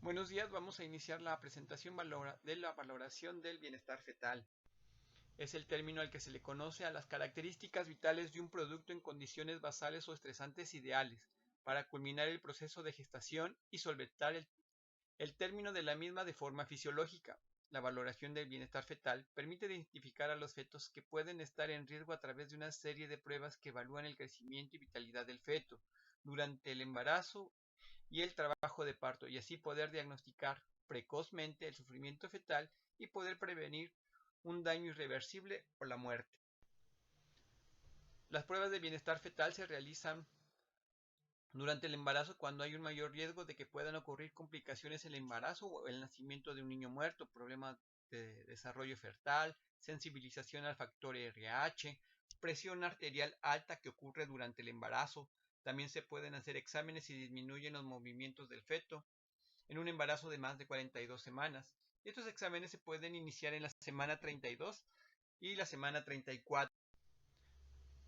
Buenos días, vamos a iniciar la presentación de la valoración del bienestar fetal. Es el término al que se le conoce a las características vitales de un producto en condiciones basales o estresantes ideales, para culminar el proceso de gestación y solventar el término de la misma de forma fisiológica. La valoración del bienestar fetal permite identificar a los fetos que pueden estar en riesgo a través de una serie de pruebas que evalúan el crecimiento y vitalidad del feto durante el embarazo y el trabajo de parto, y así poder diagnosticar precozmente el sufrimiento fetal y poder prevenir un daño irreversible o la muerte. Las pruebas de bienestar fetal se realizan durante el embarazo cuando hay un mayor riesgo de que puedan ocurrir complicaciones en el embarazo o el nacimiento de un niño muerto, problemas de desarrollo fetal, sensibilización al factor RH, presión arterial alta que ocurre durante el embarazo. También se pueden hacer exámenes si disminuyen los movimientos del feto en un embarazo de más de 42 semanas. Estos exámenes se pueden iniciar en la semana 32 y la semana 34.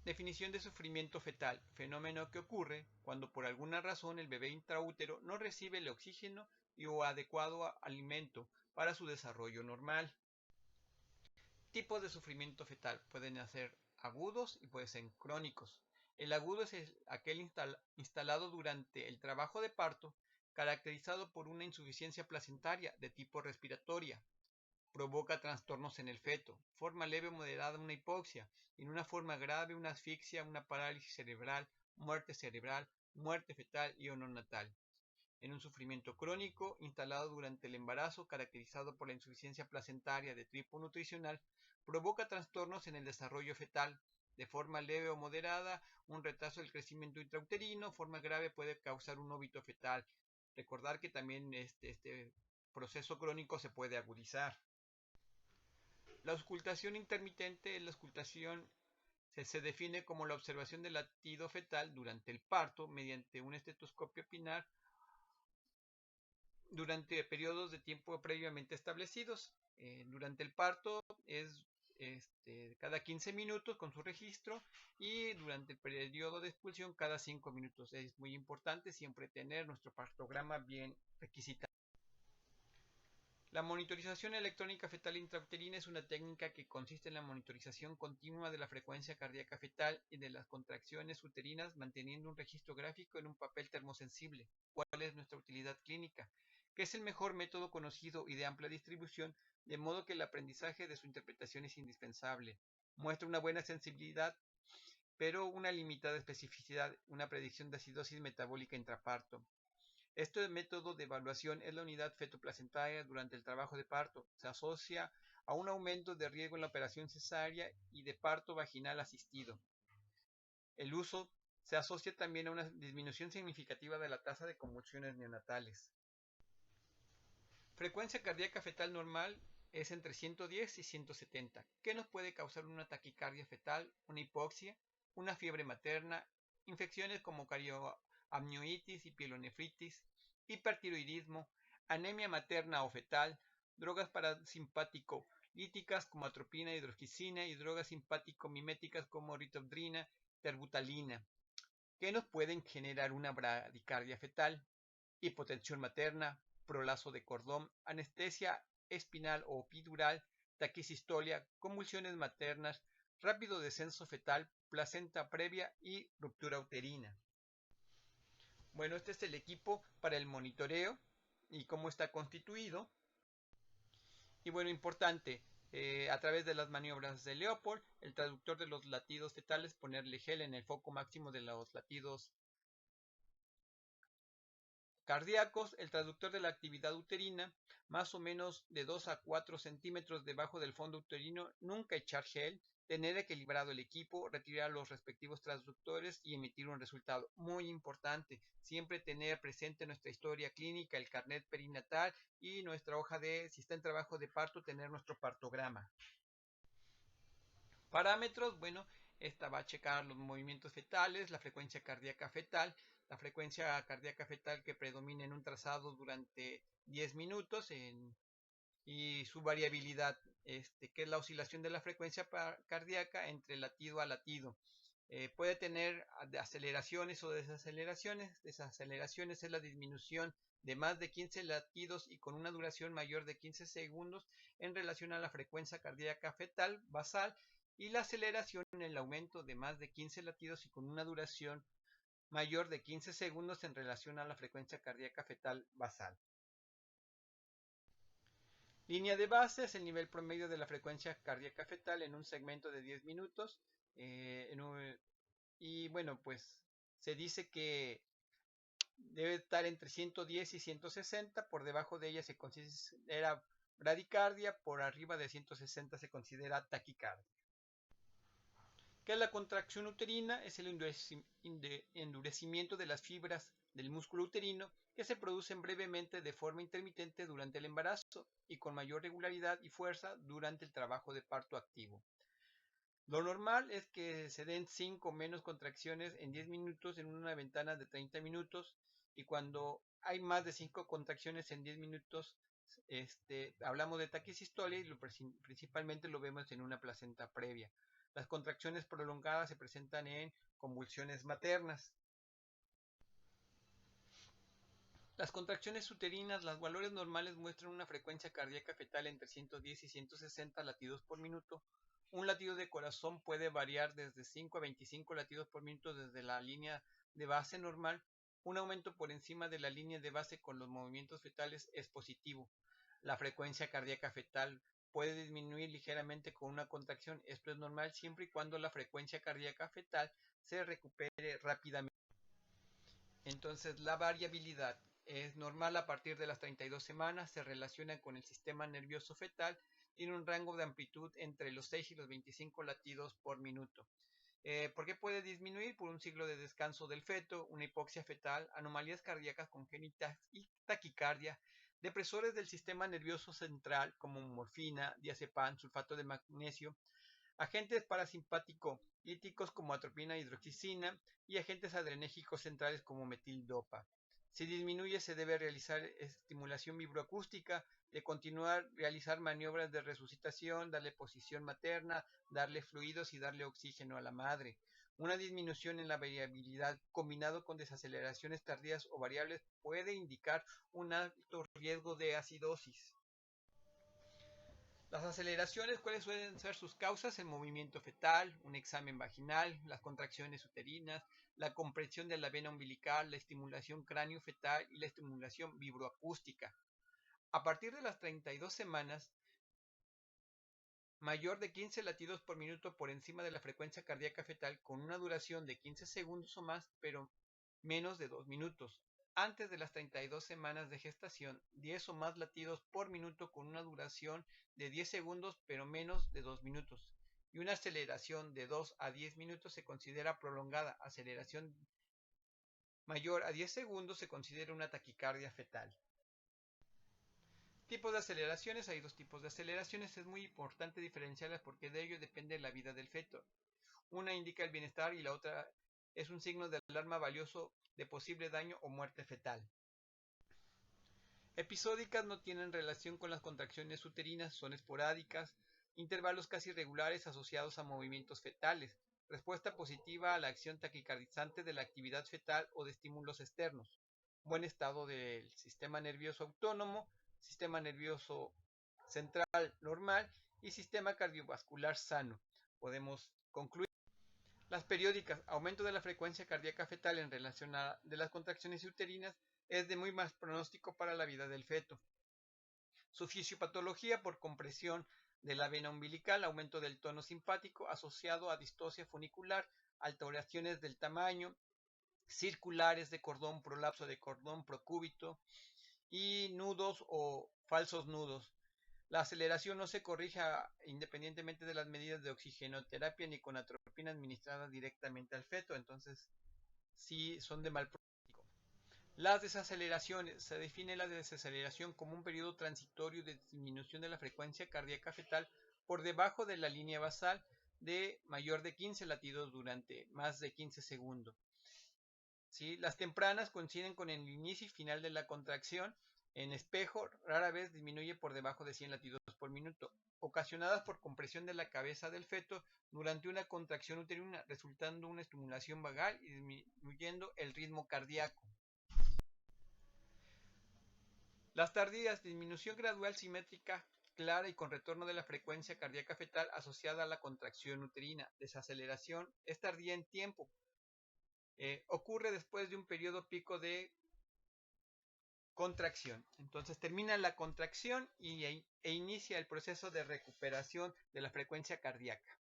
Definición de sufrimiento fetal, fenómeno que ocurre cuando por alguna razón el bebé intraútero no recibe el oxígeno o adecuado alimento para su desarrollo normal. Tipos de sufrimiento fetal pueden ser agudos y pueden ser crónicos. El agudo es aquel instalado durante el trabajo de parto, caracterizado por una insuficiencia placentaria de tipo respiratoria. Provoca trastornos en el feto, forma leve o moderada una hipoxia, y en una forma grave una asfixia, una parálisis cerebral, muerte fetal y o neonatal. En un sufrimiento crónico instalado durante el embarazo, caracterizado por la insuficiencia placentaria de tipo nutricional, provoca trastornos en el desarrollo fetal. De forma leve o moderada, un retraso del crecimiento intrauterino, forma grave puede causar un óbito fetal. Recordar que también este proceso crónico se puede agudizar. La auscultación intermitente es la auscultación se define como la observación del latido fetal durante el parto mediante un estetoscopio pinar durante periodos de tiempo previamente establecidos. Durante el parto es cada 15 minutos con su registro, y durante el periodo de expulsión cada 5 minutos. Es muy importante siempre tener nuestro partograma bien requisitado. La monitorización electrónica fetal intrauterina es una técnica que consiste en la monitorización continua de la frecuencia cardíaca fetal y de las contracciones uterinas, manteniendo un registro gráfico en un papel termosensible. ¿Cuál es nuestra utilidad clínica? Que es el mejor método conocido y de amplia distribución, de modo que el aprendizaje de su interpretación es indispensable. Muestra una buena sensibilidad, pero una limitada especificidad, una predicción de acidosis metabólica intraparto. Este método de evaluación es la unidad fetoplacentaria durante el trabajo de parto. Se asocia a un aumento de riesgo en la operación cesárea y de parto vaginal asistido. El uso se asocia también a una disminución significativa de la tasa de convulsiones neonatales. Frecuencia cardíaca fetal normal es entre 110 y 170. ¿Qué nos puede causar una taquicardia fetal, una hipoxia, una fiebre materna, infecciones como carioamnionitis y pielonefritis, hipertiroidismo, anemia materna o fetal, drogas parasimpático-líticas como atropina, hidroxicina, y drogas simpático-miméticas como ritodrina, terbutalina? ¿Qué nos pueden generar una bradicardia fetal? Hipotensión materna, prolazo de cordón, anestesia espinal o epidural, taquicistolia, convulsiones maternas, rápido descenso fetal, placenta previa y ruptura uterina. Bueno, este es el equipo para el monitoreo y cómo está constituido. Y bueno, importante, a través de las maniobras de Leopold, el traductor de los latidos fetales, ponerle gel en el foco máximo de los latidos cardíacos, el traductor de la actividad uterina, más o menos de 2 a 4 centímetros debajo del fondo uterino, nunca echar gel, tener equilibrado el equipo, retirar los respectivos traductores y emitir un resultado. Muy importante, siempre tener presente nuestra historia clínica, el carnet perinatal y nuestra hoja de, si está en trabajo de parto, tener nuestro partograma. Parámetros, bueno, esta va a checar los movimientos fetales, la frecuencia cardíaca fetal que predomina en un trazado durante 10 minutos y su variabilidad, que es la oscilación de la frecuencia cardíaca entre latido a latido. Puede tener aceleraciones o desaceleraciones. Desaceleraciones es la disminución de más de 15 latidos y con una duración mayor de 15 segundos en relación a la frecuencia cardíaca fetal basal, y la aceleración en el aumento de más de 15 latidos y con una duración mayor de 15 segundos en relación a la frecuencia cardíaca fetal basal. Línea de base es el nivel promedio de la frecuencia cardíaca fetal en un segmento de 10 minutos. Y bueno, pues se dice que debe estar entre 110 y 160. Por debajo de ella se considera bradicardia, por arriba de 160 se considera taquicardia. ¿Qué es la contracción uterina? Es el endurecimiento de las fibras del músculo uterino que se producen brevemente de forma intermitente durante el embarazo y con mayor regularidad y fuerza durante el trabajo de parto activo. Lo normal es que se den 5 o menos contracciones en 10 minutos en una ventana de 30 minutos, y cuando hay más de 5 contracciones en 10 minutos, hablamos de taquisistolia, y principalmente lo vemos en una placenta previa. Las contracciones prolongadas se presentan en convulsiones maternas. Las contracciones uterinas, los valores normales muestran una frecuencia cardíaca fetal entre 110 y 160 latidos por minuto. Un latido de corazón puede variar desde 5 a 25 latidos por minuto desde la línea de base normal. Un aumento por encima de la línea de base con los movimientos fetales es positivo. La frecuencia cardíaca fetal puede disminuir ligeramente con una contracción. Esto es normal siempre y cuando la frecuencia cardíaca fetal se recupere rápidamente. Entonces, la variabilidad es normal a partir de las 32 semanas, se relaciona con el sistema nervioso fetal, tiene un rango de amplitud entre los 6 y los 25 latidos por minuto. ¿Por qué puede disminuir? Por un ciclo de descanso del feto, una hipoxia fetal, anomalías cardíacas congénitas y taquicardia, depresores del sistema nervioso central como morfina, diazepam, sulfato de magnesio, agentes parasimpático-líticos como atropina e hidroxicina y agentes adrenérgicos centrales como metildopa. Si disminuye, se debe realizar estimulación vibroacústica, de continuar realizar maniobras de resucitación, darle posición materna, darle fluidos y darle oxígeno a la madre. Una disminución en la variabilidad combinado con desaceleraciones tardías o variables puede indicar un alto riesgo de acidosis. Las aceleraciones, ¿cuáles suelen ser sus causas? El movimiento fetal, un examen vaginal, las contracciones uterinas, la compresión de la vena umbilical, la estimulación cráneo-fetal y la estimulación vibroacústica. A partir de las 32 semanas, mayor de 15 latidos por minuto por encima de la frecuencia cardíaca fetal con una duración de 15 segundos o más, pero menos de 2 minutos. Antes de las 32 semanas de gestación, 10 o más latidos por minuto con una duración de 10 segundos pero menos de 2 minutos. Y una aceleración de 2 a 10 minutos se considera prolongada. Aceleración mayor a 10 segundos se considera una taquicardia fetal. Tipos de aceleraciones. Hay dos tipos de aceleraciones. Es muy importante diferenciarlas porque de ello depende la vida del feto. Una indica el bienestar y la otra es un signo de alarma valioso de posible daño o muerte fetal. Episódicas, no tienen relación con las contracciones uterinas, son esporádicas, intervalos casi regulares asociados a movimientos fetales, respuesta positiva a la acción taquicardizante de la actividad fetal o de estímulos externos, buen estado del sistema nervioso autónomo, sistema nervioso central normal y sistema cardiovascular sano. Podemos concluir. Las periódicas, aumento de la frecuencia cardíaca fetal en relación a de las contracciones uterinas, es de muy más pronóstico para la vida del feto. Su fisiopatología por compresión de la vena umbilical, aumento del tono simpático asociado a distocia funicular, alteraciones del tamaño, circulares de cordón, prolapso de cordón procúbito y nudos o falsos nudos. La aceleración no se corrige independientemente de las medidas de oxigenoterapia ni con atropina administrada directamente al feto, entonces sí son de mal pronóstico. Las desaceleraciones. Se define la desaceleración como un periodo transitorio de disminución de la frecuencia cardíaca fetal por debajo de la línea basal de mayor de 15 latidos durante más de 15 segundos. ¿Sí? Las tempranas coinciden con el inicio y final de la contracción En espejo, rara vez disminuye por debajo de 100 latidos por minuto, ocasionadas por compresión de la cabeza del feto durante una contracción uterina, resultando una estimulación vagal y disminuyendo el ritmo cardíaco. Las tardías, disminución gradual simétrica clara y con retorno de la frecuencia cardíaca fetal asociada a la contracción uterina. Desaceleración es tardía en tiempo. Ocurre después de un periodo pico de contracción. Entonces termina la contracción e inicia el proceso de recuperación de la frecuencia cardíaca.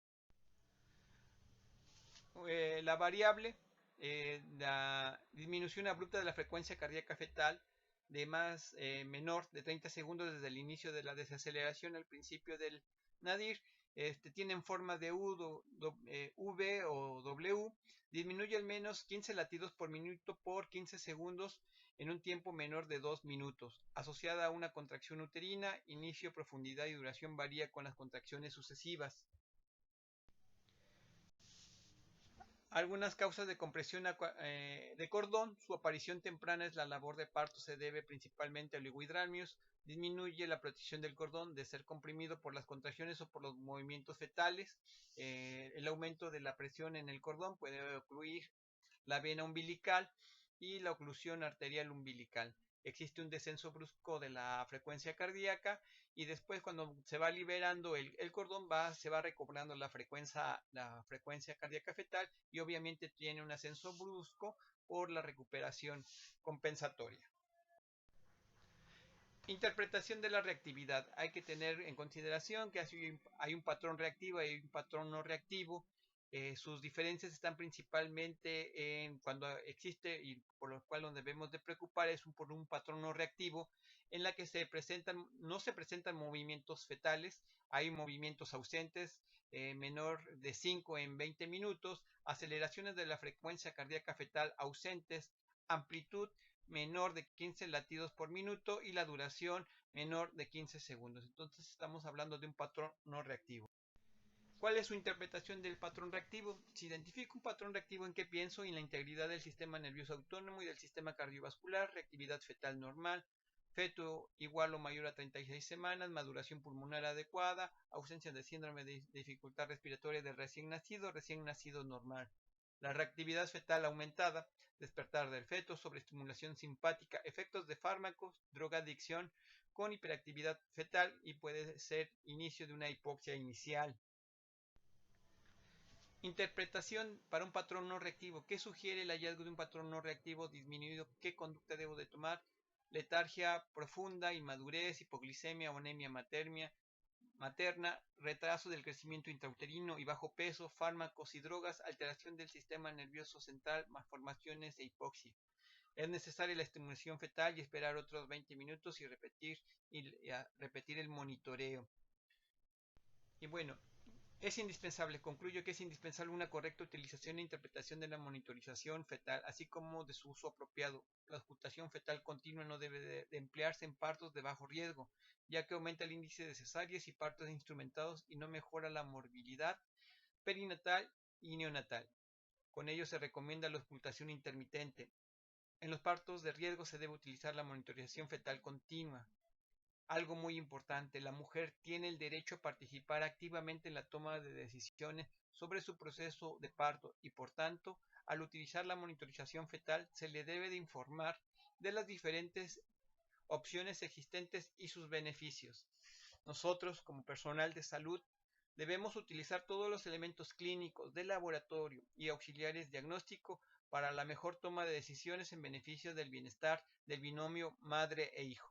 La variable, la disminución abrupta de la frecuencia cardíaca fetal de menor de 30 segundos desde el inicio de la desaceleración al principio del nadir, tienen forma de V o W, disminuye al menos 15 latidos por minuto por 15 segundos en un tiempo menor de 2 minutos, asociada a una contracción uterina. Inicio, profundidad y duración varía con las contracciones sucesivas. Algunas causas de compresión de cordón. Su aparición temprana es la labor de parto, se debe principalmente a oligohidramios. Disminuye la protección del cordón de ser comprimido por las contracciones o por los movimientos fetales. El aumento de la presión en el cordón puede ocluir la vena umbilical y la oclusión arterial umbilical. Existe un descenso brusco de la frecuencia cardíaca y después, cuando se va liberando el cordón, se va recobrando la frecuencia cardíaca fetal, y obviamente tiene un ascenso brusco por la recuperación compensatoria. Interpretación de la reactividad. Hay que tener en consideración que hay un patrón reactivo y un patrón no reactivo. Sus diferencias están principalmente en cuando existe, y por lo cual nos debemos de preocupar, es por un patrón no reactivo en la que no se presentan movimientos fetales, hay movimientos ausentes, menor de 5 en 20 minutos, aceleraciones de la frecuencia cardíaca fetal ausentes, amplitud menor de 15 latidos por minuto y la duración menor de 15 segundos. Entonces estamos hablando de un patrón no reactivo. ¿Cuál es su interpretación del patrón reactivo? Si identifico un patrón reactivo, ¿en qué pienso? En la integridad del sistema nervioso autónomo y del sistema cardiovascular, reactividad fetal normal, feto igual o mayor a 36 semanas, maduración pulmonar adecuada, ausencia de síndrome de dificultad respiratoria del recién nacido normal. La reactividad fetal aumentada, despertar del feto, sobreestimulación simpática, efectos de fármacos, drogadicción con hiperactividad fetal, y puede ser inicio de una hipoxia inicial. Interpretación para un patrón no reactivo. ¿Qué sugiere el hallazgo de un patrón no reactivo disminuido? ¿Qué conducta debo de tomar? Letargia profunda, inmadurez, hipoglicemia o anemia materna, retraso del crecimiento intrauterino y bajo peso, fármacos y drogas, alteración del sistema nervioso central, malformaciones e hipoxia. Es necesaria la estimulación fetal y esperar otros 20 minutos y repetir el monitoreo. Y bueno, concluyo que es indispensable una correcta utilización e interpretación de la monitorización fetal, así como de su uso apropiado. La auscultación fetal continua no debe de emplearse en partos de bajo riesgo, ya que aumenta el índice de cesáreas y partos instrumentados y no mejora la morbilidad perinatal y neonatal. Con ello se recomienda la auscultación intermitente. En los partos de riesgo se debe utilizar la monitorización fetal continua. Algo muy importante, la mujer tiene el derecho a participar activamente en la toma de decisiones sobre su proceso de parto y, por tanto, al utilizar la monitorización fetal se le debe de informar de las diferentes opciones existentes y sus beneficios. Nosotros, como personal de salud, debemos utilizar todos los elementos clínicos de laboratorio y auxiliares diagnóstico para la mejor toma de decisiones en beneficio del bienestar del binomio madre e hijo.